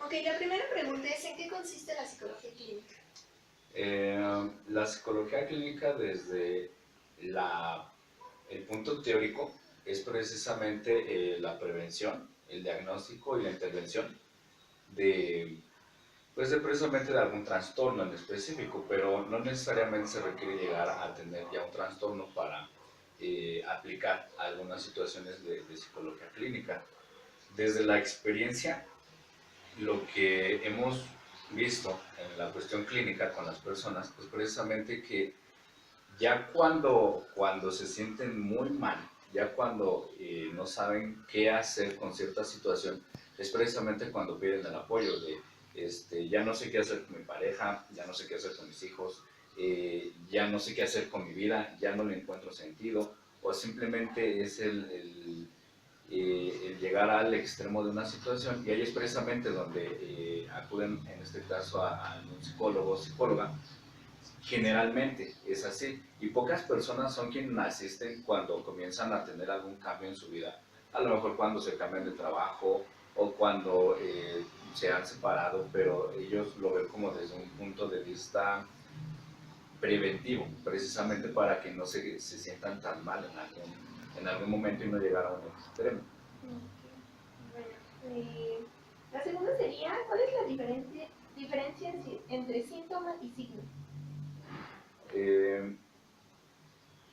Ok, la primera pregunta es, ¿en qué consiste la psicología clínica? La psicología clínica desde la, el punto teórico es precisamente la prevención, el diagnóstico y la intervención de, pues de precisamente de algún trastorno en específico, pero no necesariamente se requiere llegar a tener ya un trastorno para aplicar algunas situaciones de psicología clínica. Desde la experiencia, lo que hemos visto en la cuestión clínica con las personas es precisamente que ya cuando se sienten muy mal, ya cuando no saben qué hacer con cierta situación, es precisamente cuando piden el apoyo de, ya no sé qué hacer con mi pareja, ya no sé qué hacer con mis hijos, ya no sé qué hacer con mi vida, ya no le encuentro sentido, o simplemente es el llegar al extremo de una situación, y ahí es precisamente donde acuden en este caso a un psicólogo o psicóloga. Generalmente es así, y pocas personas son quienes asisten cuando comienzan a tener algún cambio en su vida, a lo mejor cuando se cambian de trabajo o cuando se han separado, pero ellos lo ven como desde un punto de vista preventivo, precisamente para que no se sientan tan mal en algún momento y no llegar a un extremo. Ok, bueno, la segunda sería, ¿cuál es la diferencia entre síntoma y signo? Eh,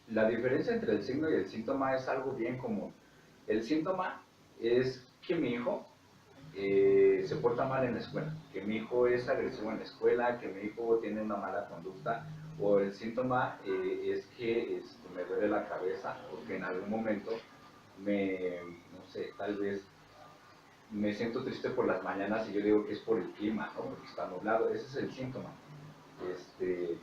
la diferencia entre el signo y el síntoma es algo bien común. El síntoma es que mi hijo se porta mal en la escuela, que mi hijo es agresivo en la escuela, que mi hijo tiene una mala conducta, o el síntoma es que me duele la cabeza porque en algún momento no sé, tal vez me siento triste por las mañanas y yo digo que es por el clima, ¿no? Porque está nublado, ese es el síntoma. Este,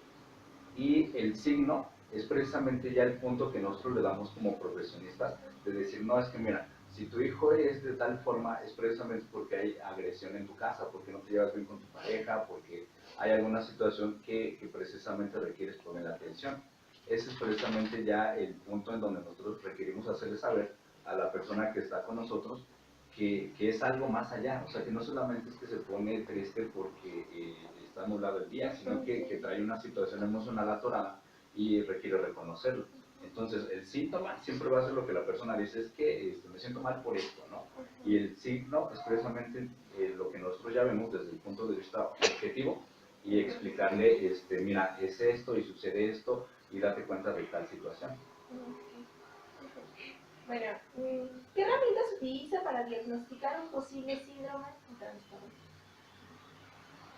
y el signo es precisamente ya el punto que nosotros le damos como profesionistas, de decir, no, es que mira, si tu hijo es de tal forma, es precisamente porque hay agresión en tu casa, porque no te llevas bien con tu pareja, porque hay alguna situación que precisamente requieres poner atención. Ese es precisamente ya el punto en donde nosotros requerimos hacerle saber a la persona que está con nosotros que es algo más allá, o sea, que no solamente es que se pone triste porque está nublado el día, sino que trae una situación emocional atorada y requiere reconocerlo. Entonces, el síntoma siempre va a ser lo que la persona dice, es que me siento mal por esto, ¿no? Y el signo es precisamente lo que nosotros ya vemos desde el punto de vista objetivo y explicarle, mira, es esto y sucede esto y date cuenta de tal situación. Ok. Bueno, ¿qué herramientas utiliza para diagnosticar un posible síndrome o trastorno?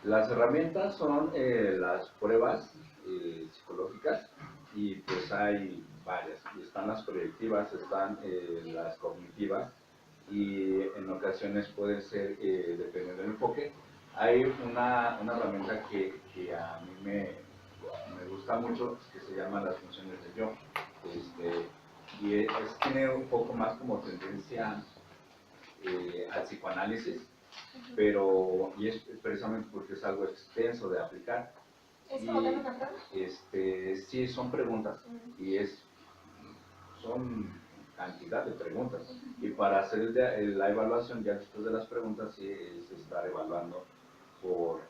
Las herramientas son las pruebas psicológicas y pues hay varias. Y están las proyectivas, están las cognitivas y en ocasiones puede ser, dependiendo del enfoque, hay una herramienta que a mí me gusta mucho que se llama las funciones del yo. Y tiene un poco más como tendencia al psicoanálisis, pero y es precisamente porque es algo extenso de aplicar. ¿Es como tal Y una prueba? sí, son preguntas y son cantidad de preguntas. Y para hacer la evaluación, ya después de las preguntas, sí es estar evaluando por,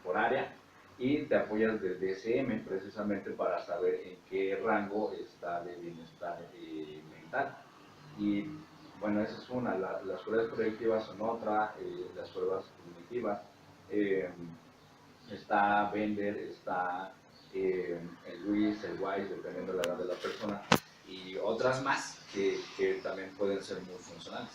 por área y te apoyas del DSM precisamente para saber en qué rango está de bienestar mental. Y bueno, esa es una, las pruebas proyectivas son otra, las pruebas cognitivas. Eh, Está Bender, está el Luis, el Wise, dependiendo de la edad de la persona, y otras más que también pueden ser muy funcionales.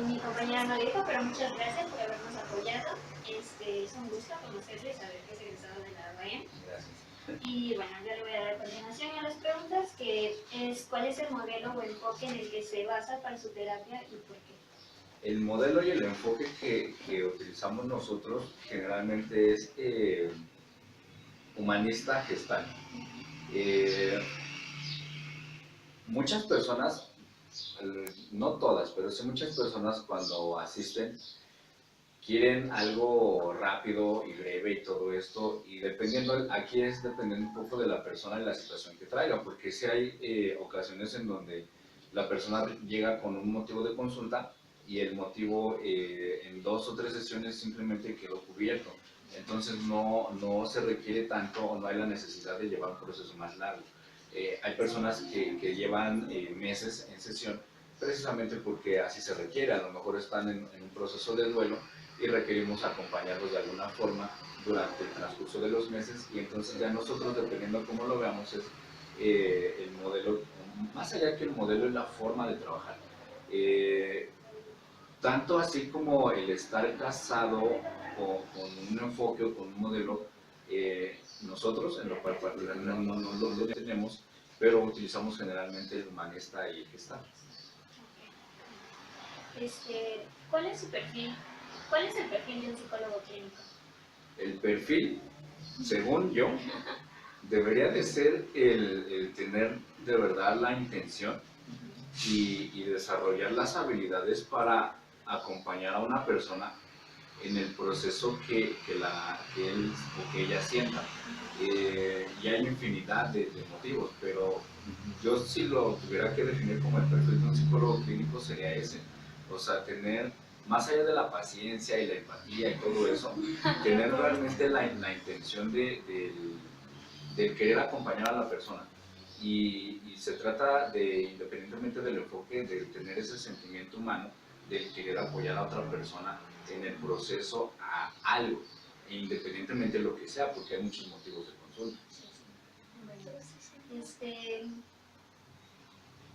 Mi compañera no dijo, pero muchas gracias por habernos apoyado. Es un gusto conocerle y saber que es egresado de la UAM. Gracias. Y bueno, yo le voy a dar a continuación a las preguntas, que es ¿cuál es el modelo o enfoque en el que se basa para su terapia y por qué? El modelo y el enfoque que utilizamos nosotros generalmente es humanista gestal. Eh, Muchas personas, no todas, pero sí muchas personas cuando asisten quieren algo rápido y breve y todo esto, y dependiendo, aquí es dependiendo un poco de la persona y la situación que traiga, porque si hay ocasiones en donde la persona llega con un motivo de consulta y el motivo en 2 o 3 sesiones simplemente quedó cubierto. Entonces no se requiere tanto o no hay la necesidad de llevar un proceso más largo. Hay personas que llevan meses en sesión precisamente porque así se requiere. A lo mejor están en un proceso de duelo y requerimos acompañarlos de alguna forma durante el transcurso de los meses, y entonces ya nosotros, dependiendo cómo lo veamos, es el modelo, más allá que el modelo, es la forma de trabajar. Tanto así como el estar casado con un enfoque o con un modelo, nosotros en lo particular no lo tenemos, pero utilizamos generalmente el humanista y el gestal. ¿Cuál es su perfil? ¿Cuál es el perfil de un psicólogo clínico? El perfil, según yo, debería de ser el tener de verdad la intención y desarrollar las habilidades para acompañar a una persona en el proceso que él o que ella sienta. Y hay infinidad de motivos, pero yo, si lo tuviera que definir como el perfil de un psicólogo clínico, sería ese. O sea, tener, más allá de la paciencia y la empatía y todo eso, tener realmente la intención de querer acompañar a la persona. Y se trata de, independientemente del enfoque, de tener ese sentimiento humano de querer apoyar a otra persona en el proceso a algo, independientemente de lo que sea, porque hay muchos motivos de consulta.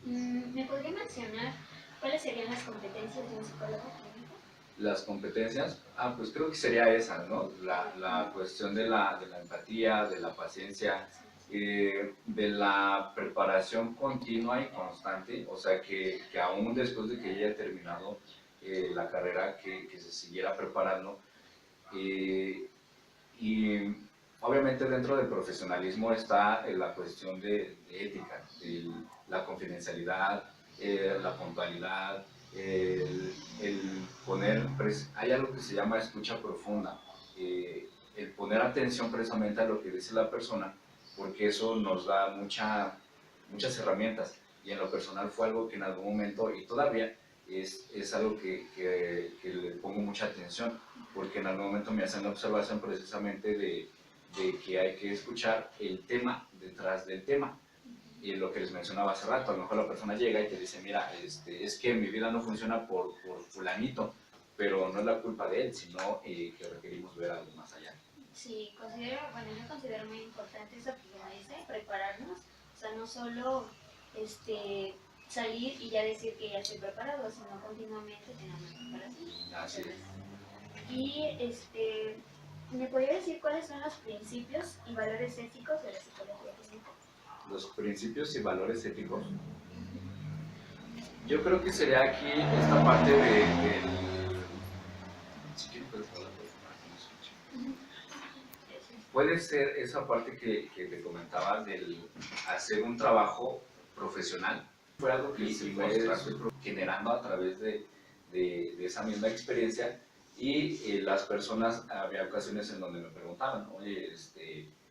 ¿Me podría mencionar cuáles serían las competencias de un psicólogo clínico? Las competencias, pues creo que sería esa, ¿no? La cuestión de la empatía, de la paciencia, de la preparación continua y constante, o sea, que aún después de que ella haya terminado la carrera, que se siguiera preparando. Y obviamente dentro del profesionalismo está la cuestión de ética, la confidencialidad, la puntualidad, el poner, hay algo que se llama escucha profunda, el poner atención precisamente a lo que dice la persona, porque eso nos da muchas herramientas, y en lo personal fue algo que en algún momento, y todavía es algo que le pongo mucha atención, porque en algún momento me hacen la observación precisamente de que hay que escuchar el tema detrás del tema. Y lo que les mencionaba hace rato, a lo mejor la persona llega y te dice, mira, es que mi vida no funciona por fulanito, pero no es la culpa de él, sino que requerimos ver algo más allá. Sí, yo considero muy importante eso que me dice, prepararnos, o sea, no solo salir y ya decir que ya estoy preparado, sino continuamente tener una preparación. Así es. Y ¿me podría decir cuáles son los principios y valores éticos de la psicología clínica? Los principios y valores éticos. Yo creo que sería aquí esta parte del... Si quieres, puedes hablar, puede ser esa parte que te comentaba del hacer un trabajo profesional. Fue algo que se fue generando a través de esa misma experiencia, y las personas, había ocasiones en donde me preguntaban, oye,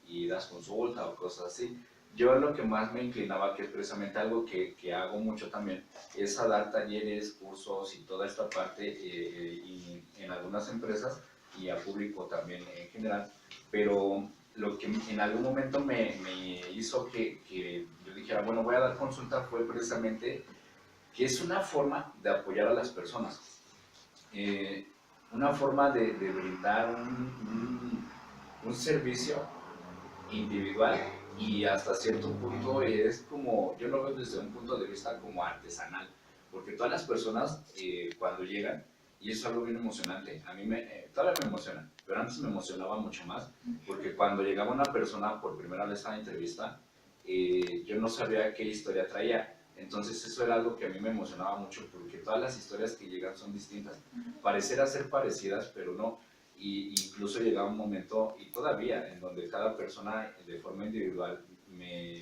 ¿y das consulta o cosas así? Yo lo que más me inclinaba, que es precisamente algo que hago mucho también, es a dar talleres, cursos y toda esta parte, y en algunas empresas y a público también en general. Pero lo que en algún momento me hizo que yo dijera, bueno, voy a dar consulta, fue precisamente que es una forma de apoyar a las personas, una forma de brindar un servicio individual, y hasta cierto punto es como, yo lo veo desde un punto de vista como artesanal, porque todas las personas cuando llegan, y eso es algo bien emocionante, a mí todavía me emociona, pero antes me emocionaba mucho más, porque cuando llegaba una persona por primera vez a la entrevista, yo no sabía qué historia traía. Entonces eso era algo que a mí me emocionaba mucho, porque todas las historias que llegan son distintas. Parecerá ser parecidas, pero no. Y incluso llegaba un momento, y todavía, en donde cada persona de forma individual me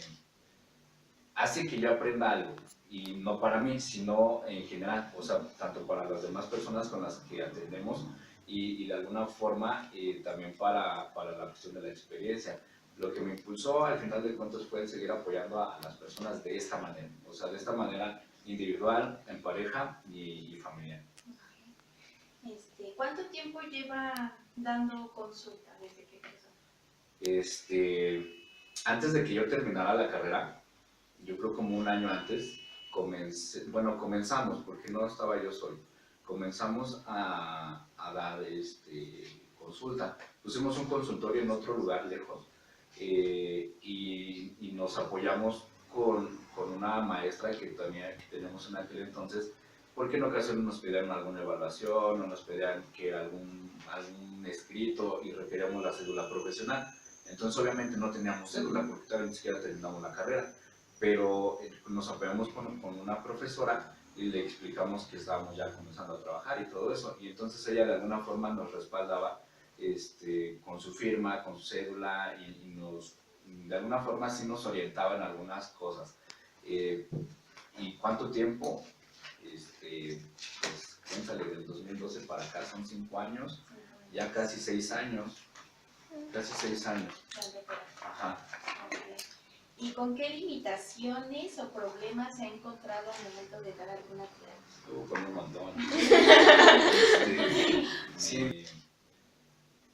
hace que yo aprenda algo. Y no para mí, sino en general, o sea, tanto para las demás personas con las que atendemos, y de alguna forma también para la cuestión de la experiencia. Lo que me impulsó al final de cuentas fue el seguir apoyando a las personas de esta manera, o sea, de esta manera individual, en pareja y familiar. ¿Cuánto tiempo lleva dando consulta desde que empezó? Antes de que yo terminara la carrera, yo creo como un año antes, comenzamos, porque no estaba yo solo, comenzamos a dar consulta. Pusimos un consultorio en otro lugar lejos y nos apoyamos con una maestra que también tenemos en aquel entonces, porque en ocasiones nos pedían alguna evaluación o nos pedían que algún escrito y requeríamos la cédula profesional. Entonces obviamente no teníamos cédula porque todavía ni siquiera terminamos la carrera, pero nos apoyamos con una profesora y le explicamos que estábamos ya comenzando a trabajar y todo eso, y entonces ella de alguna forma nos respaldaba con su firma, con su cédula y nos, de alguna forma sí nos orientaba en algunas cosas. ¿Y cuánto tiempo? Pues cuéntale, del 2012 para acá son 5 años, ya casi 6 años. Casi 6 años. Ajá. Okay. ¿Y con qué limitaciones o problemas se ha encontrado al momento de dar alguna clase? Con un montón. Sí,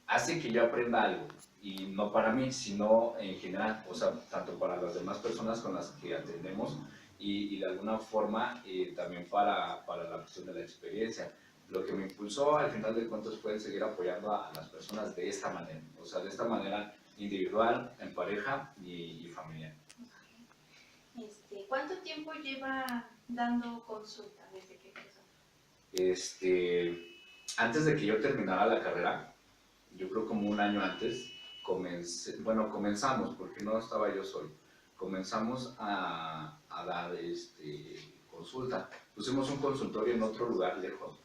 hace que yo aprenda algo, y no para mí, sino en general, o sea, tanto para las demás personas con las que atendemos y de alguna forma también para la cuestión de la experiencia. Lo que me impulsó al final de cuentas fue el seguir apoyando a las personas de esta manera, o sea, de esta manera individual, en pareja y familiar. ¿Cuánto tiempo lleva dando consulta desde que empezó? Antes de que yo terminara la carrera, yo creo como un año antes, comenzamos, porque no estaba yo solo, comenzamos a dar consulta. Pusimos un consultorio en otro lugar lejos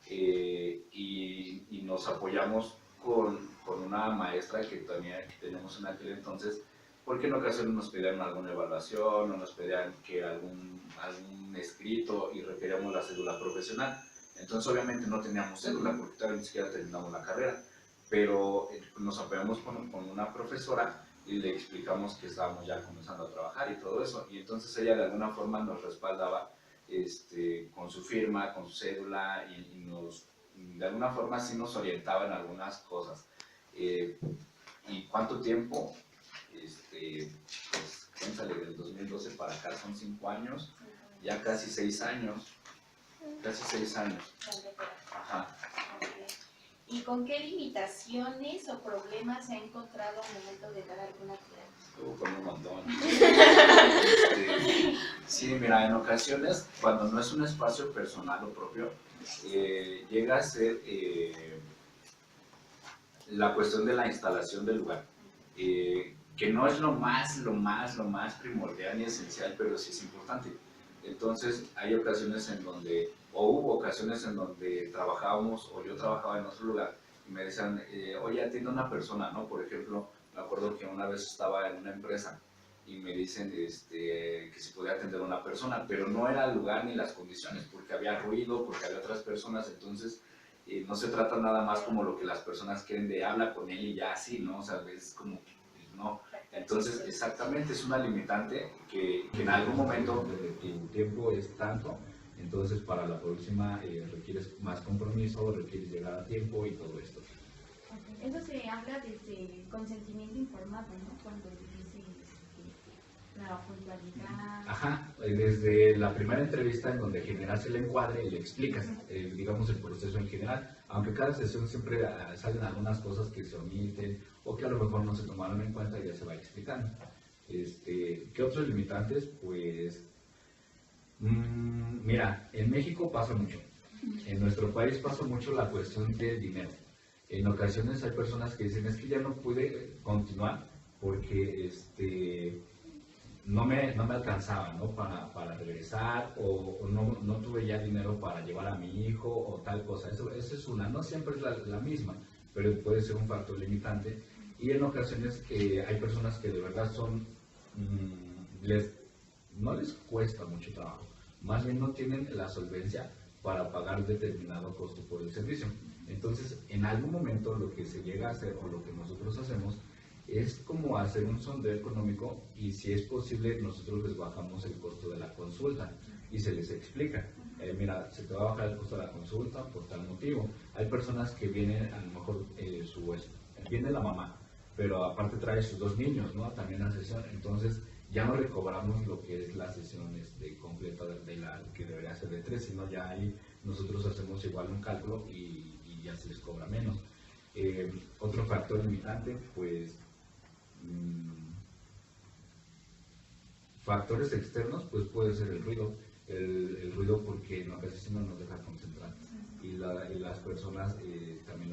y nos apoyamos con una maestra que también tenemos en aquel entonces, porque en ocasiones nos pedían alguna evaluación o nos pedían que algún escrito y requeríamos la cédula profesional. Entonces obviamente no teníamos cédula porque todavía ni siquiera terminamos la carrera, pero nos apoyamos con una profesora y le explicamos que estábamos ya comenzando a trabajar y todo eso, y entonces ella de alguna forma nos respaldaba con su firma, con su cédula y nos, de alguna forma sí nos orientaba en algunas cosas. ¿Y cuánto tiempo? Pues cuéntale, del 2012 para acá son 5 años, ya casi 6 años. Casi 6 años. Ajá. Okay. ¿Y con qué limitaciones o problemas se ha encontrado al momento de dar alguna clase? Con un montón. Sí, mira, en ocasiones, cuando no es un espacio personal o propio, llega a ser la cuestión de la instalación del lugar, que no es lo más primordial ni esencial, pero sí es importante. Entonces, hay ocasiones en donde, o hubo ocasiones en donde trabajábamos, o yo trabajaba en otro lugar, y me decían, oye, atiende a una persona, ¿no? Por ejemplo, me acuerdo que una vez estaba en una empresa, y me dicen que si podía atender a una persona, pero no era el lugar ni las condiciones, porque había ruido, porque había otras personas, entonces no se trata nada más como lo que las personas quieren de habla con él y ya así, ¿no? O sea, es como, no. Entonces, exactamente, es una limitante que en algún momento el tiempo es tanto, entonces para la próxima requieres más compromiso, requieres llegar a tiempo y todo esto. Okay. Eso se habla desde el consentimiento informado, ¿no? Cuando dice la puntualidad. Ajá, desde la primera entrevista en donde generas el encuadre y le explicas, digamos, el proceso en general, aunque cada sesión siempre salen algunas cosas que se omiten o que a lo mejor no se tomaron en cuenta y ya se va explicando. ¿Qué otros limitantes? Pues, mira, en México pasa mucho, en nuestro país pasa mucho la cuestión del dinero. En ocasiones hay personas que dicen, es que ya no pude continuar porque no me alcanzaba, ¿no? para regresar o no tuve ya dinero para llevar a mi hijo o tal cosa. Eso es una, no siempre es la misma, pero puede ser un factor limitante. Y en ocasiones hay personas que de verdad son, no les cuesta mucho trabajo, más bien no tienen la solvencia para pagar determinado costo por el servicio. Entonces, en algún momento lo que se llega a hacer o lo que nosotros hacemos es como hacer un sondeo económico y si es posible nosotros les bajamos el costo de la consulta y se les explica. mira, se te va a bajar el costo de la consulta por tal motivo. Hay personas que vienen, a lo mejor viene la mamá, pero aparte trae sus 2 niños, ¿no? También a la sesión, entonces ya no le cobramos lo que es la sesión completa de la que debería ser de 3, sino ya ahí nosotros hacemos igual un cálculo y ya se les cobra menos. Otro factor limitante, pues factores externos, pues puede ser el ruido. El ruido porque en ocasiones no nos deja concentrar y las personas también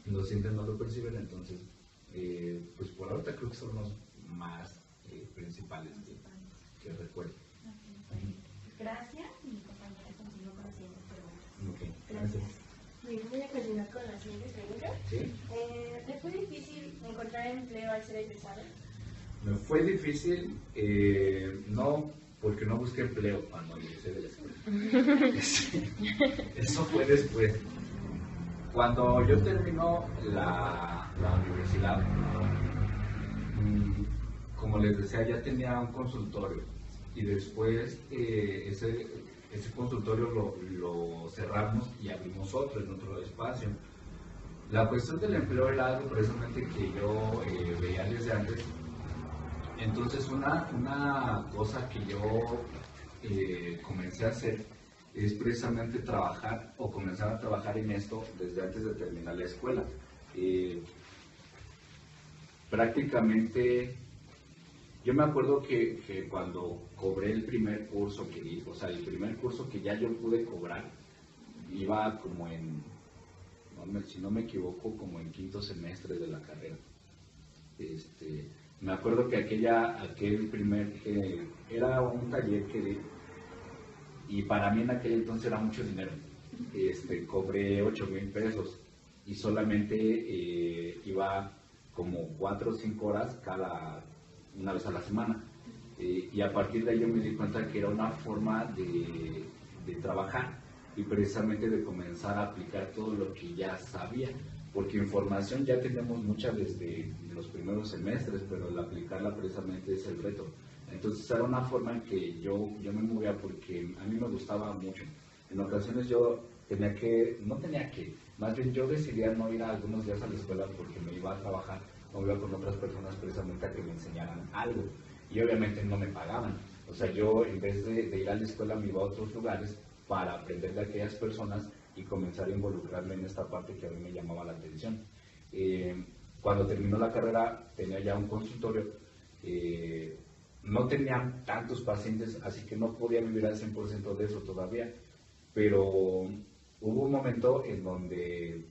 lo sienten, no lo perciben, entonces pues por ahorita creo que son los más principales que recuerdo. Gracias, mi compañera continúa con las siguientes preguntas. Okay, gracias. Bien, voy a continuar con la siguiente pregunta. ¿Sí? ¿Te fue difícil encontrar empleo al ser egresado? Me fue difícil, no porque no busqué empleo cuando ingresé de la escuela. Eso fue después. Cuando yo terminó la universidad, como les decía, ya tenía un consultorio y después ese consultorio lo cerramos y abrimos otro en otro espacio. La cuestión del empleo era algo precisamente que yo veía desde antes. Entonces una cosa que yo comencé a hacer es precisamente comenzar a trabajar en esto desde antes de terminar la escuela. Prácticamente, yo me acuerdo que cuando cobré el primer curso que di, o sea, el primer curso que ya yo pude cobrar, iba como si no me equivoco, como en 5º semestre de la carrera. Me acuerdo que aquel primer, era un taller que di, y para mí en aquel entonces era mucho dinero. Cobré 8,000 pesos y solamente iba como 4 o 5 horas una vez a la semana. Y a partir de ahí yo me di cuenta que era una forma de trabajar y precisamente de comenzar a aplicar todo lo que ya sabía, porque información ya tenemos mucha desde los primeros semestres, pero el aplicarla precisamente es el reto. Entonces era una forma en que yo me movía porque a mí me gustaba mucho. En ocasiones yo más bien yo decidía no ir a algunos días a la escuela porque me iba a trabajar, me iba con otras personas precisamente a que me enseñaran algo y obviamente no me pagaban. O sea, yo en vez de ir a la escuela me iba a otros lugares para aprender de aquellas personas y comenzar a involucrarme en esta parte que a mí me llamaba la atención. Cuando terminó la carrera tenía ya un consultorio, no tenía tantos pacientes, así que no podía vivir al 100% de eso todavía, pero hubo un momento en donde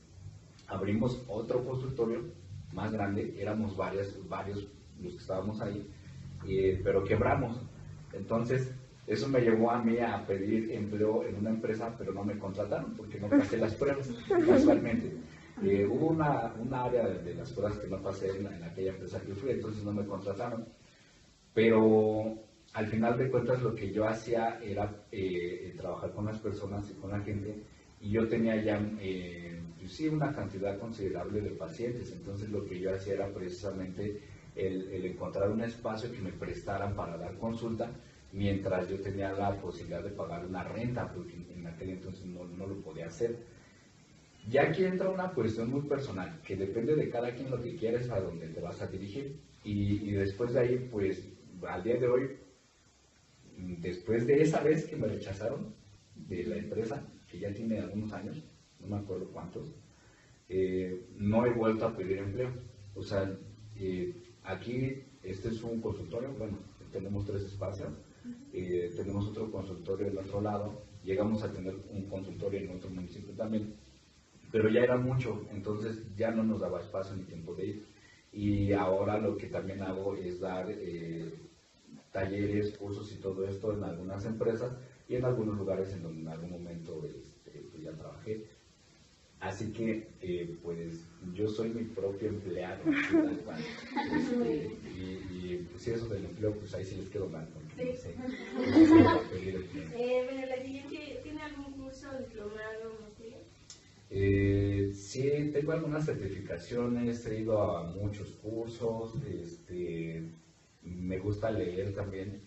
abrimos otro consultorio más grande, éramos varios los que estábamos ahí, pero quebramos. Entonces eso me llevó a mí a pedir empleo en una empresa, pero no me contrataron porque no pasé las pruebas, casualmente. Hubo una área de las pruebas que no pasé en aquella empresa que fui, entonces no me contrataron. Pero al final de cuentas lo que yo hacía era trabajar con las personas y con la gente, y yo tenía ya sí, una cantidad considerable de pacientes. Entonces lo que yo hacía era precisamente el encontrar un espacio que me prestaran para dar consulta, mientras yo tenía la posibilidad de pagar una renta, porque en aquel entonces no lo podía hacer. Ya aquí entra una cuestión muy personal, que depende de cada quien lo que quieres, a dónde te vas a dirigir. Y después de ahí, pues, al día de hoy, después de esa vez que me rechazaron de la empresa, que ya tiene algunos años, no me acuerdo cuántos, no he vuelto a pedir empleo. O sea, aquí, este es un consultorio, bueno, tenemos 3 espacios, tenemos otro consultorio en otro lado, llegamos a tener un consultorio en otro municipio también, pero ya era mucho, entonces ya no nos daba espacio ni tiempo de ir. Y ahora lo que también hago es dar talleres, cursos y todo esto en algunas empresas y en algunos lugares en donde en algún momento pues ya trabajé. Así que, pues, yo soy mi propio empleado. Y pues, si eso del empleo, pues ahí sí les quedo mal. Porque Sí. no sé pedir empleo. Bueno, la siguiente, ¿tiene algún curso, diplomado, maestría? Sí, tengo algunas certificaciones, he ido a muchos cursos, me gusta leer también.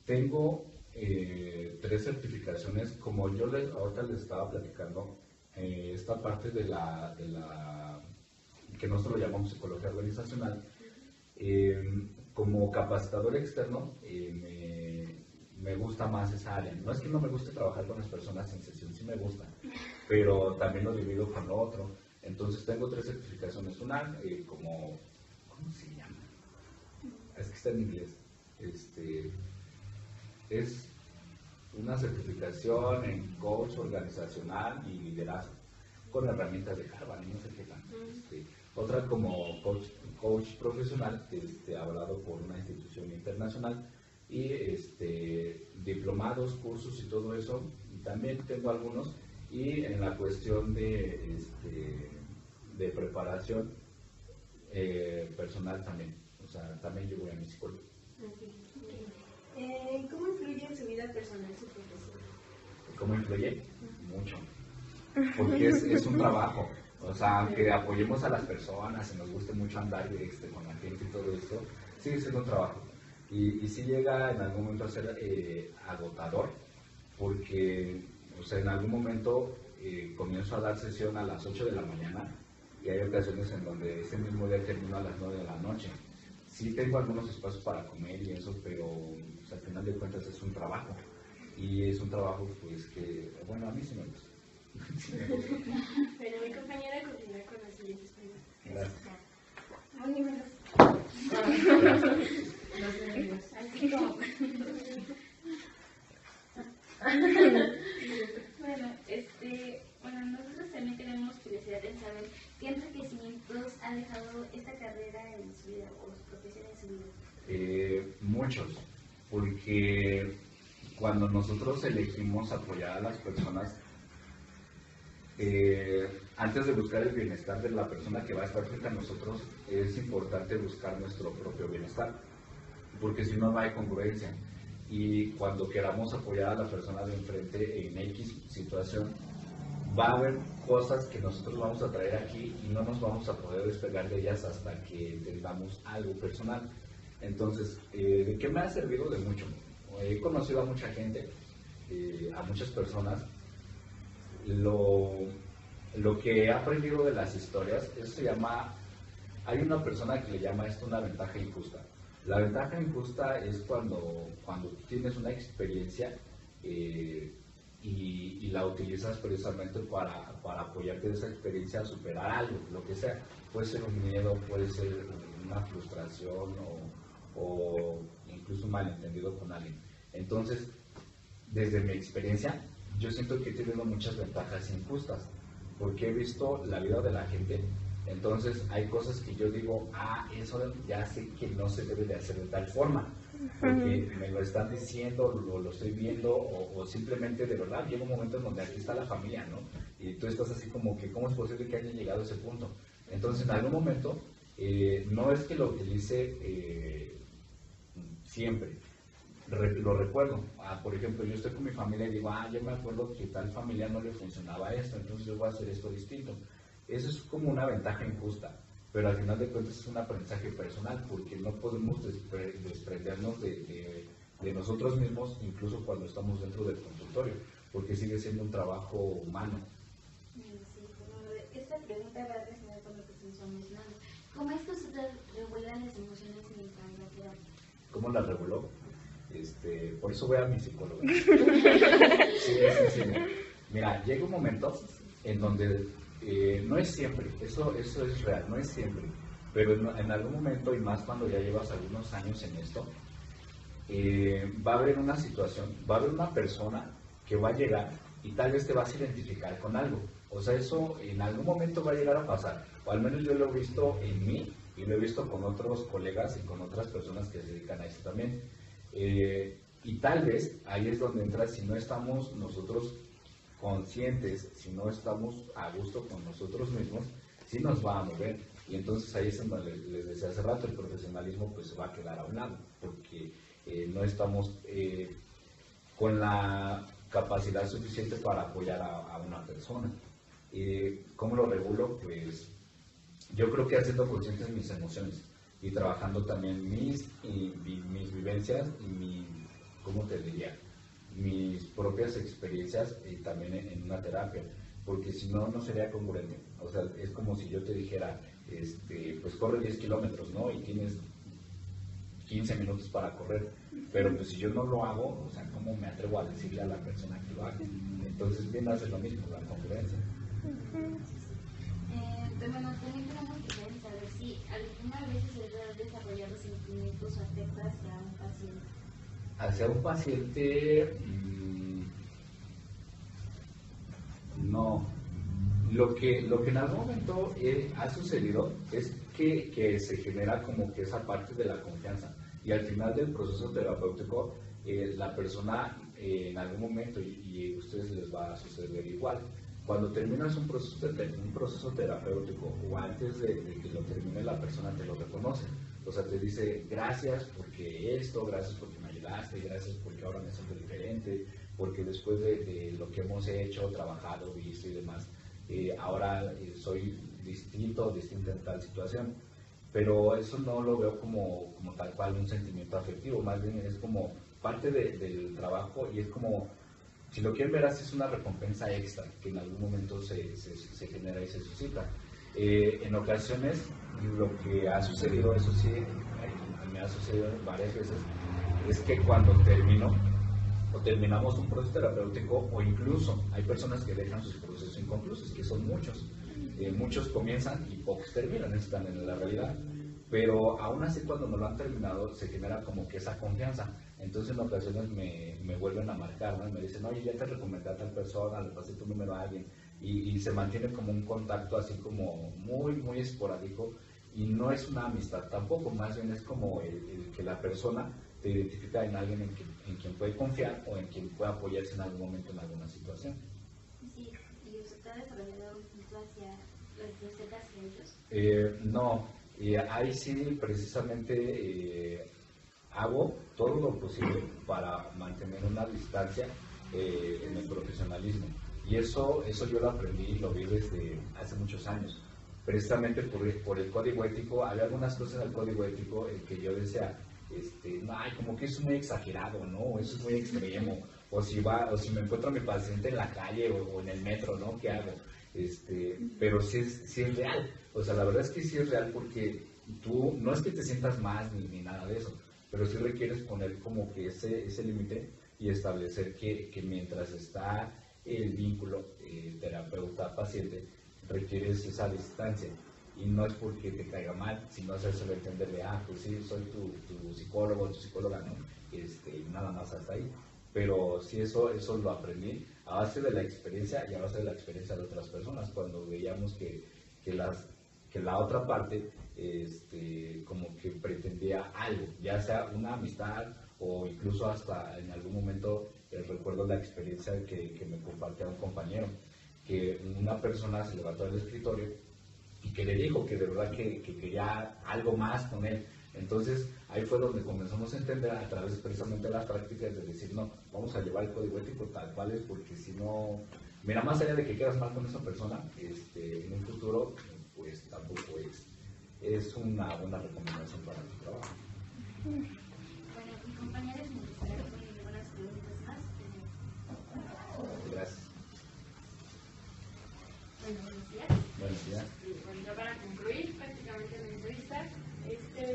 Tengo 3 certificaciones, como yo ahorita les estaba platicando, esta parte de la que nosotros lo llamamos psicología organizacional, como capacitador externo, me gusta más esa área. No es que no me guste trabajar con las personas en sesión, sí me gusta, pero también lo divido con lo otro. Entonces tengo 3 certificaciones. Una, ¿cómo se llama? Es que está en inglés. Es una certificación en coach organizacional y liderazgo, con herramientas de Harvard y no sé qué tanto. Otra como coach profesional, avalado por una institución internacional, y diplomados, cursos y todo eso, también tengo algunos, y en la cuestión de preparación personal también, o sea, también yo voy a mi psicólogo. ¿Cómo influye en su vida personal su profesión? ¿Cómo influye? Mucho, porque es un trabajo. O sea, aunque apoyemos a las personas y nos guste mucho andar con la gente y todo esto, sigue siendo un trabajo. Y sí llega en algún momento a ser agotador, porque o sea, en algún momento comienzo a dar sesión a las 8 de la mañana y hay ocasiones en donde ese mismo día termino a las 9 de la noche. Sí tengo algunos espacios para comer y eso, pero pues, al final de cuentas es un trabajo. Y es un trabajo pues que, bueno, a mí sí me gusta. Pero mi compañera continúa con las siguientes preguntas. Gracias. Muy buenas. Los nervios. Así como. Bueno, nosotros también tenemos curiosidad en saber qué enriquecimientos ha dejado esta carrera en su vida o su profesión en su vida. Muchos, porque cuando nosotros elegimos apoyar a las personas, antes de buscar el bienestar de la persona que va a estar frente a nosotros, es importante buscar nuestro propio bienestar, porque si no, no hay congruencia. Y cuando queramos apoyar a la persona de enfrente en X situación, va a haber cosas que nosotros vamos a traer aquí y no nos vamos a poder despegar de ellas hasta que entendamos algo personal. Entonces, ¿de qué me ha servido? De mucho. He conocido a mucha gente, a muchas personas. Lo que he aprendido de las historias, eso se llama, hay una persona que le llama esto una ventaja injusta. La ventaja injusta es cuando tienes una experiencia y la utilizas precisamente para apoyarte de esa experiencia a superar algo, lo que sea. Puede ser un miedo, puede ser una frustración o incluso un malentendido con alguien. Entonces, desde mi experiencia, yo siento que he tenido muchas ventajas injustas, porque he visto la vida de la gente. Entonces hay cosas que yo digo, eso ya sé que no se debe de hacer de tal forma, porque me lo están diciendo, lo estoy viendo, o simplemente de verdad llega un momento en donde aquí está la familia, ¿no? Y tú estás así como que, ¿cómo es posible que haya llegado a ese punto? Entonces en algún momento, no es que lo utilice siempre, lo recuerdo. Por ejemplo, yo estoy con mi familia y digo, yo me acuerdo que tal familia no le funcionaba esto, entonces yo voy a hacer esto distinto. Eso es como una ventaja injusta, pero al final de cuentas es un aprendizaje personal, porque no podemos desprendernos de nosotros mismos, incluso cuando estamos dentro del consultorio, porque sigue siendo un trabajo humano. Sí, bueno, esta pregunta va a resonar con lo que se nos mencionando. ¿Cómo es que usted regula las emociones mientras la terapia? ¿Cómo las reguló? Por eso voy a mi psicóloga. Sí. Mira, llega un momento en donde no es siempre, eso es real, no es siempre, pero en algún momento, y más cuando ya llevas algunos años en esto, va a haber una situación, va a haber una persona que va a llegar y tal vez te vas a identificar con algo. O sea, eso en algún momento va a llegar a pasar, o al menos yo lo he visto en mí y lo he visto con otros colegas y con otras personas que se dedican a esto también. Y tal vez ahí es donde entra, si no estamos nosotros conscientes, si no estamos a gusto con nosotros mismos, sí nos va a mover. Y entonces ahí es donde les decía hace rato, el profesionalismo pues se va a quedar a un lado, porque no estamos con la capacidad suficiente para apoyar a una persona. ¿Cómo lo regulo? Pues yo creo que haciendo conscientes mis emociones y trabajando también mis vivencias y ¿cómo te diría? mis propias experiencias también en una terapia, porque si no, no sería congruente. O sea, es como si yo te dijera, pues corre 10 kilómetros, ¿no? Y tienes 15 minutos para correr, pero pues si yo no lo hago, o sea, ¿cómo me atrevo a decirle a la persona que lo haga? Entonces viene a ser lo mismo, la congruencia. Bueno, también tenemos que saber si alguna vez se debe desarrollar los sentimientos o afectos hacia un paciente. Hacia un paciente, no. Lo que en algún momento ha sucedido es que se genera como que esa parte de la confianza. Y al final del proceso terapéutico, la persona en algún momento, y a ustedes les va a suceder igual, cuando terminas un proceso terapéutico o antes de que lo termine, la persona te lo reconoce. O sea, te dice gracias porque esto, gracias porque me ayudaste, gracias porque ahora me siento diferente, porque después de lo que hemos hecho, trabajado, visto y demás, ahora soy distinta en tal situación. Pero eso no lo veo como tal cual un sentimiento afectivo, más bien es como parte del trabajo y es como, si lo quieren ver así, es una recompensa extra que en algún momento se genera y se suscita. En ocasiones lo que ha sucedido, eso sí, me ha sucedido varias veces, es que cuando terminamos un proceso terapéutico, o incluso hay personas que dejan sus procesos inconclusos, que son muchos. Muchos comienzan y pocos terminan, eso también es la realidad. Pero aún así, cuando no lo han terminado, se genera como que esa confianza. Entonces en ocasiones me vuelven a marcar, ¿no? Y me dicen, oye, ya te recomendé a tal persona, le pasé tu número a alguien, y se mantiene como un contacto así como muy, muy esporádico, y no es una amistad tampoco, más bien es como el que la persona te identifica en alguien en quien puede confiar o en quien puede apoyarse en algún momento en alguna situación. Sí, ¿y usted ha desarrollado un instinto hacia ellos? No, ahí sí precisamente hago todo lo posible para mantener una distancia en el profesionalismo. Y eso yo lo aprendí y lo vi desde hace muchos años. Precisamente por el código ético, había algunas cosas del código ético que yo decía, no, como que eso es muy exagerado, ¿no? Eso es muy extremo. O si me encuentro a mi paciente en la calle o en el metro, ¿no? ¿Qué hago? Pero sí es real. O sea, la verdad es que sí es real porque tú, no es que te sientas más ni nada de eso, pero sí requieres poner como que ese límite y establecer que mientras está el vínculo terapeuta-paciente, requieres esa distancia. Y no es porque te caiga mal, sino hacérselo entenderle, pues sí, soy tu psicólogo, tu psicóloga, ¿no? Nada más hasta ahí. Pero sí, eso lo aprendí a base de la experiencia y a base de la experiencia de otras personas, cuando veíamos que la otra parte como que pretendía algo, ya sea una amistad o incluso hasta en algún momento recuerdo la experiencia que me compartía un compañero, que una persona se levantó del escritorio y que le dijo que de verdad que quería algo más con él. Entonces ahí fue donde comenzamos a entender a través precisamente de las prácticas de decir, no, vamos a llevar el código ético tal cual es, porque si no, mira, más allá de que quedas mal con esa persona, en un futuro, pues tampoco es una buena recomendación para tu trabajo. Bueno, mi compañera es muy buenas preguntas más. Gracias. Bueno, buenos días. Buenos días. Bueno, ya para concluir prácticamente la entrevista,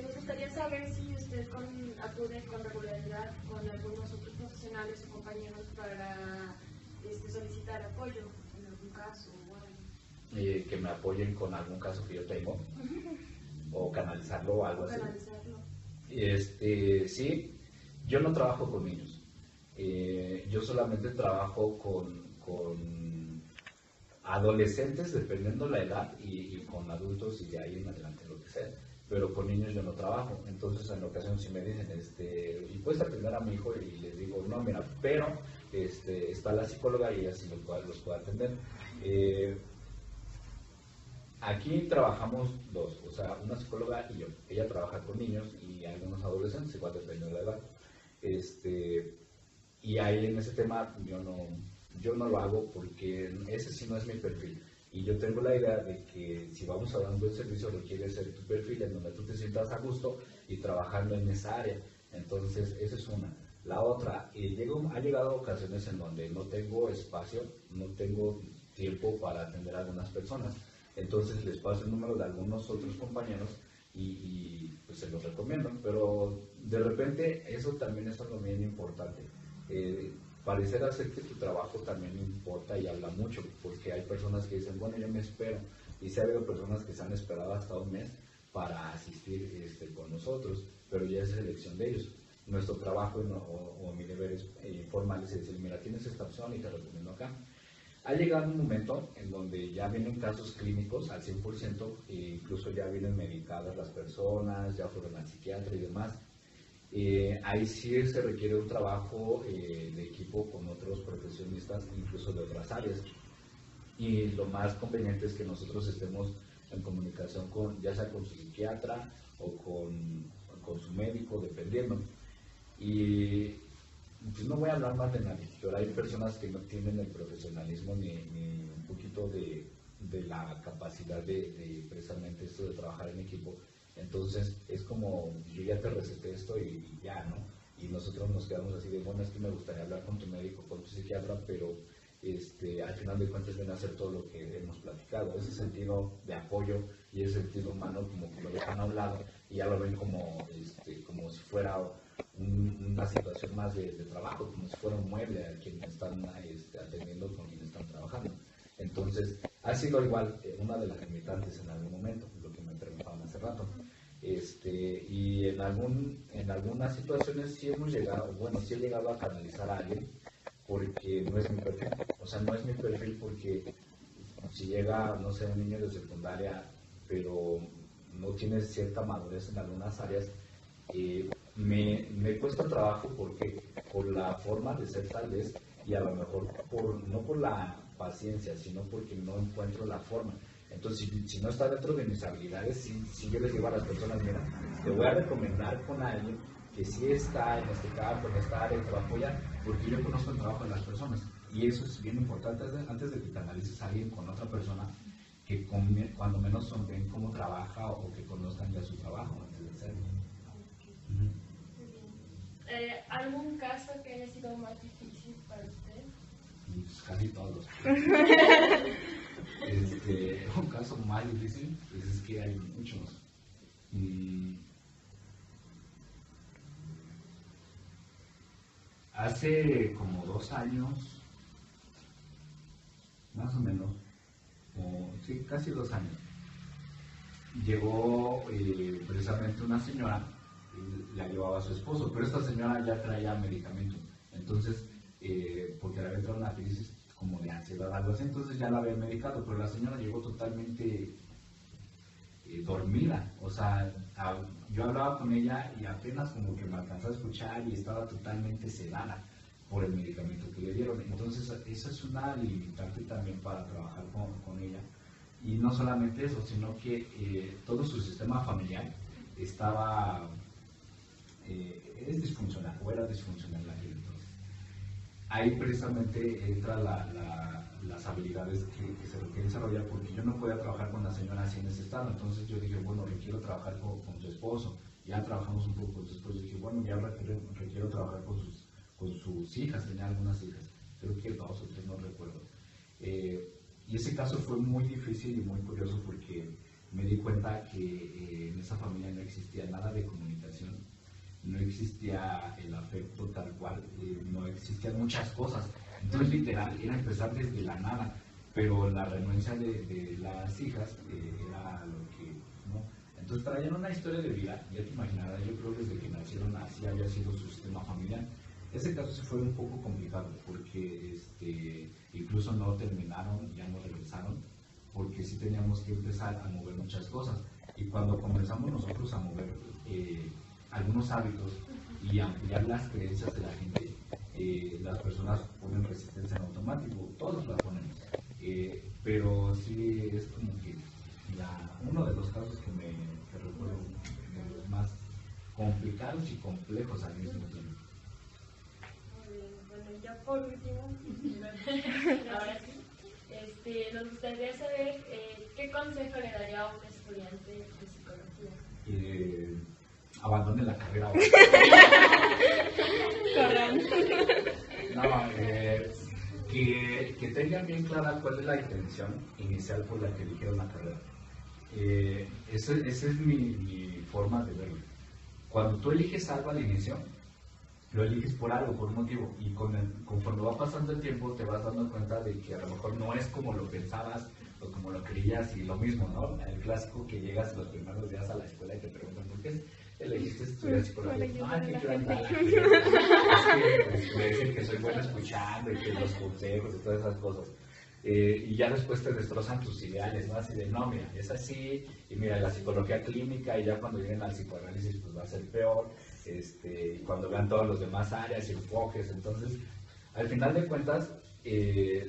nos gustaría saber si usted acude con regularidad con algunos otros profesionales o compañeros para solicitar apoyo en algún caso o algo. Que me apoyen con algún caso que yo tengo, o canalizarlo o algo así. Sí, yo no trabajo con niños. Yo solamente trabajo con adolescentes, dependiendo la edad, y con adultos y de ahí en adelante, lo que sea. Pero con niños yo no trabajo. Entonces en ocasiones si me dicen, y puedes atender a mi hijo, y les digo, no, mira, pero está la psicóloga y ella sí los puede atender. Aquí trabajamos dos, o sea, una psicóloga y yo. Ella trabaja con niños y algunos adolescentes, igual dependiendo de la edad. Y ahí en ese tema yo no lo hago porque ese sí no es mi perfil. Y yo tengo la idea de que si vamos a dar un buen servicio, requiere ser tu perfil en donde tú te sientas a gusto y trabajando en esa área. Entonces, esa es una. La otra, ha llegado ocasiones en donde no tengo espacio, no tengo tiempo para atender a algunas personas. Entonces les paso el número de algunos otros compañeros y pues se los recomiendo. Pero de repente eso también es algo bien importante. Parecer hacer que tu trabajo también importa y habla mucho, porque hay personas que dicen, bueno, yo me espero. Y se ha habido personas que se han esperado hasta un mes para asistir con nosotros, pero ya es elección de ellos. Nuestro trabajo o mi deber informal es decir, mira, tienes esta opción y te recomiendo acá. Ha llegado un momento en donde ya vienen casos clínicos al 100%, e incluso ya vienen medicadas las personas, ya fueron al psiquiatra y demás. Ahí sí se requiere un trabajo de equipo con otros profesionistas, incluso de otras áreas. Y lo más conveniente es que nosotros estemos en comunicación ya sea con su psiquiatra o con su médico, dependiendo. Y pues no voy a hablar más de nadie, pero hay personas que no tienen el profesionalismo ni un poquito de la capacidad de precisamente esto de trabajar en equipo. Entonces es como, yo ya te receté esto y ya, ¿no? Y nosotros nos quedamos así de, bueno, es que me gustaría hablar con tu médico, con tu psiquiatra, pero al final de cuentas viene a hacer todo lo que hemos platicado, ese sentido de apoyo y ese sentido humano como que lo dejan a un lado y ya lo ven como si fuera una situación más de trabajo, como si fuera un mueble a quien están atendiendo, con quien están trabajando. Entonces ha sido igual una de las limitantes en algún momento, lo que me preguntaban hace rato. Y en algunas situaciones sí he llegado a canalizar a alguien, porque no es mi perfil. O sea, no es mi perfil porque si llega, no sé, un niño de secundaria, pero no tiene cierta madurez en algunas áreas, me cuesta trabajo porque por la forma de ser tal vez, y a lo mejor no por la paciencia, sino porque no encuentro la forma. Entonces, si no está dentro de mis habilidades, si yo les digo a las personas, mira, te voy a recomendar con alguien que sí está en este campo, en esta área, y te va a apoyar, porque yo conozco el trabajo de las personas. Y eso es bien importante, antes de que canalices a alguien con otra persona, que cuando menos ven cómo trabaja o que conozcan ya su trabajo antes de hacerlo. ¿Algún caso que haya sido más difícil para usted? Pues casi todos. Un caso más difícil, pues es que hay muchos. Hace como 2 años, más o menos, sí, casi 2 años, llegó precisamente una señora, la llevaba a su esposo, pero esta señora ya traía medicamento, entonces, porque le había entrado una crisis como de ansiedad, algo así, entonces ya la había medicado, pero la señora llegó totalmente dormida, o sea, yo hablaba con ella y apenas como que me alcanzó a escuchar y estaba totalmente sedada por el medicamento que le dieron. Entonces eso es una limitante también para trabajar con ella. Y no solamente eso, sino que todo su sistema familiar es disfuncional, o era disfuncional en aquel entonces. Ahí precisamente entran las habilidades que se requieren desarrollar, porque yo no podía trabajar con la señora así en ese estado. Entonces yo dije, bueno, requiero trabajar con su esposo. Ya trabajamos un poco con su esposo. Dije, bueno, ya requiero trabajar con sus hijas. Tenía algunas hijas, creo que 2 o 3, no recuerdo. Y ese caso fue muy difícil y muy curioso, porque me di cuenta que en esa familia no existía nada de comunicación, no existía el afecto tal cual, no existían muchas cosas. Entonces, literal, era empezar desde la nada, pero la renuencia de las hijas era lo que, ¿no? Entonces, traían una historia de vida, ya te imaginarás, yo creo que desde que nacieron así había sido su sistema familiar. Ese caso sí fue un poco complicado, porque incluso no terminaron, ya no regresaron, porque sí teníamos que empezar a mover muchas cosas. Y cuando comenzamos nosotros a mover algunos hábitos y ampliar las creencias de la gente, las personas ponen resistencia en automático, todos la ponen, pero sí es como que uno de los casos que recuerdo de los más complicados y complejos al mismo tiempo. Bueno, ya por último, ahora sí, nos gustaría saber qué consejo le daría a un estudiante de psicología. Abandone la carrera. No, que tengan bien clara cuál es la intención inicial por la que eligieron la carrera. Esa es mi forma de verlo. Cuando tú eliges algo al inicio, lo eliges por algo, por un motivo, y conforme va pasando el tiempo te vas dando cuenta de que a lo mejor no es como lo pensabas o como lo creías, y lo mismo, ¿no? El clásico que llegas los primeros días a la escuela y te preguntan ¿por qué elegiste estudiar psicología? No, que quiero ayudar a la gente. Es que me dicen que soy bueno escuchando y que los consejos y todas esas cosas. Y ya después te destrozan tus ideales, ¿no? Así de, no, mira, es así, y mira, la psicología clínica, y ya cuando lleguen al psicoanálisis, pues va a ser peor, y cuando vean todas las demás áreas y enfoques. Entonces, al final de cuentas,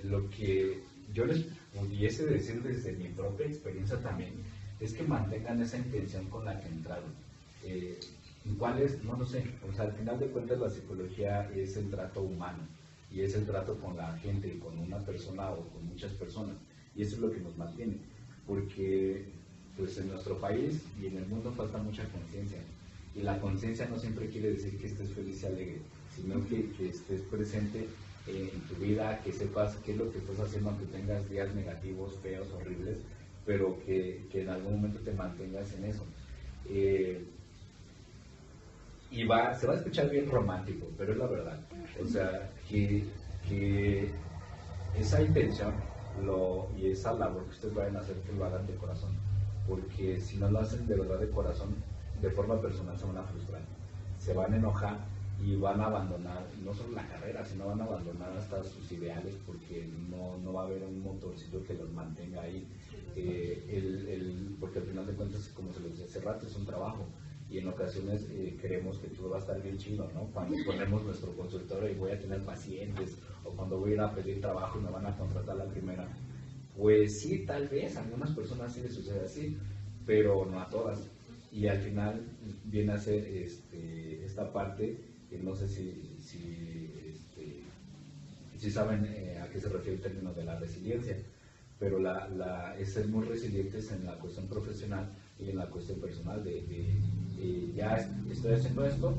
lo que yo les pudiese decir desde mi propia experiencia también, es que mantengan esa intención con la que entraron. ¿Cuál es? No lo sé. O sea, al final de cuentas la psicología es el trato humano, y es el trato con la gente, con una persona o con muchas personas, y eso es lo que nos mantiene, porque pues en nuestro país y en el mundo falta mucha conciencia, y la conciencia no siempre quiere decir que estés feliz y alegre, sino que estés presente en tu vida, que sepas qué es lo que estás haciendo aunque tengas días negativos, feos, horribles, pero que en algún momento te mantengas en eso. Y se va a escuchar bien romántico, pero es la verdad. O sea, que esa intención y esa labor que ustedes vayan a hacer, que lo hagan de corazón. Porque si no lo hacen de verdad de corazón, de forma personal se van a frustrar. Se van a enojar y van a abandonar, no solo la carrera, sino van a abandonar hasta sus ideales, porque no va a haber un motorcito que los mantenga ahí. Porque al final de cuentas, como se los decía hace rato, es un trabajo. Y en ocasiones creemos que todo va a estar bien chido, ¿no? Cuando ponemos nuestro consultorio y voy a tener pacientes, o cuando voy a ir a pedir trabajo y me van a contratar la primera. Pues sí, tal vez, a algunas personas sí les sucede así, pero no a todas. Y al final viene a ser esta parte, que no sé si saben a qué se refiere el término de la resiliencia, pero es ser muy resilientes en la cuestión profesional y en la cuestión personal ya estoy haciendo esto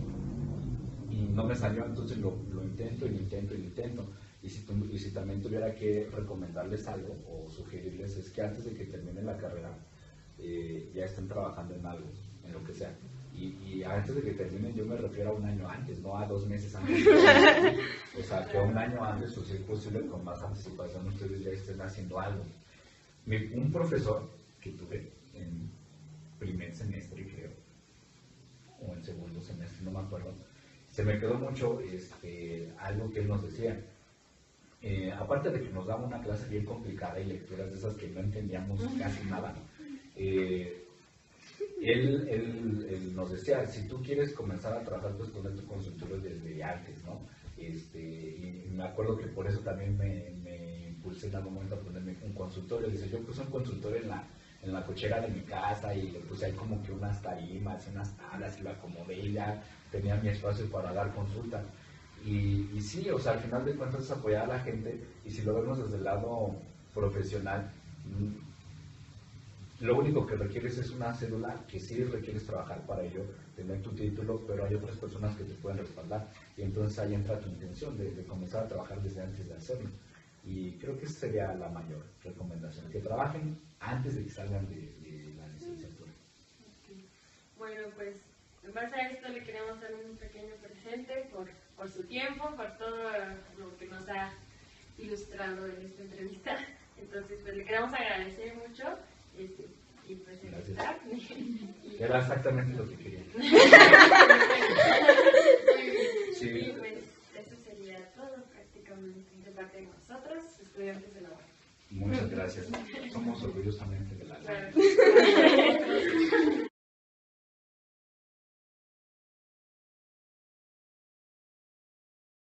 y no me salió, entonces lo intento. Y si también tuviera que recomendarles algo o sugerirles, es que antes de que terminen la carrera ya estén trabajando en algo, en lo que sea. Y antes de que terminen, yo me refiero a un año antes, no a 2 meses antes. O sea, que un año antes, o si es posible, con más anticipación, ustedes ya estén haciendo algo. Un profesor que tuve en primer semestre, creo, o en segundo semestre, no me acuerdo, se me quedó mucho algo que él nos decía. Aparte de que nos daba una clase bien complicada y lecturas de esas que no entendíamos casi nada, él nos decía, si tú quieres comenzar a trabajar, pues poner tu consultorio desde antes, ¿no? Y me acuerdo que por eso también me impulsé en algún momento a ponerme un consultorio. Dice, yo puse un consultorio en la cochera de mi casa y le puse ahí como que unas tarimas y unas tablas y lo acomodé y ya tenía mi espacio para dar consulta. Y sí, o sea, al final de cuentas es apoyar a la gente, y si lo vemos desde el lado profesional, lo único que requieres es una cédula, que sí requieres trabajar para ello, tener tu título, pero hay otras personas que te pueden respaldar, y entonces ahí entra tu intención de comenzar a trabajar desde antes de hacerlo. Y creo que esa sería la mayor recomendación, que trabajen antes de que salgan de la licenciatura. Okay. Bueno, pues en base a esto le queremos dar un pequeño presente por su tiempo, por todo lo que nos ha ilustrado en esta entrevista. Entonces, pues le queremos agradecer mucho. Y pues gracias. Era exactamente lo que quería. Sí. Y pues eso sería todo prácticamente de parte de nosotros, estudiantes de la UAM. Muchas gracias. Somos orgullosamente de la UAM. Claro.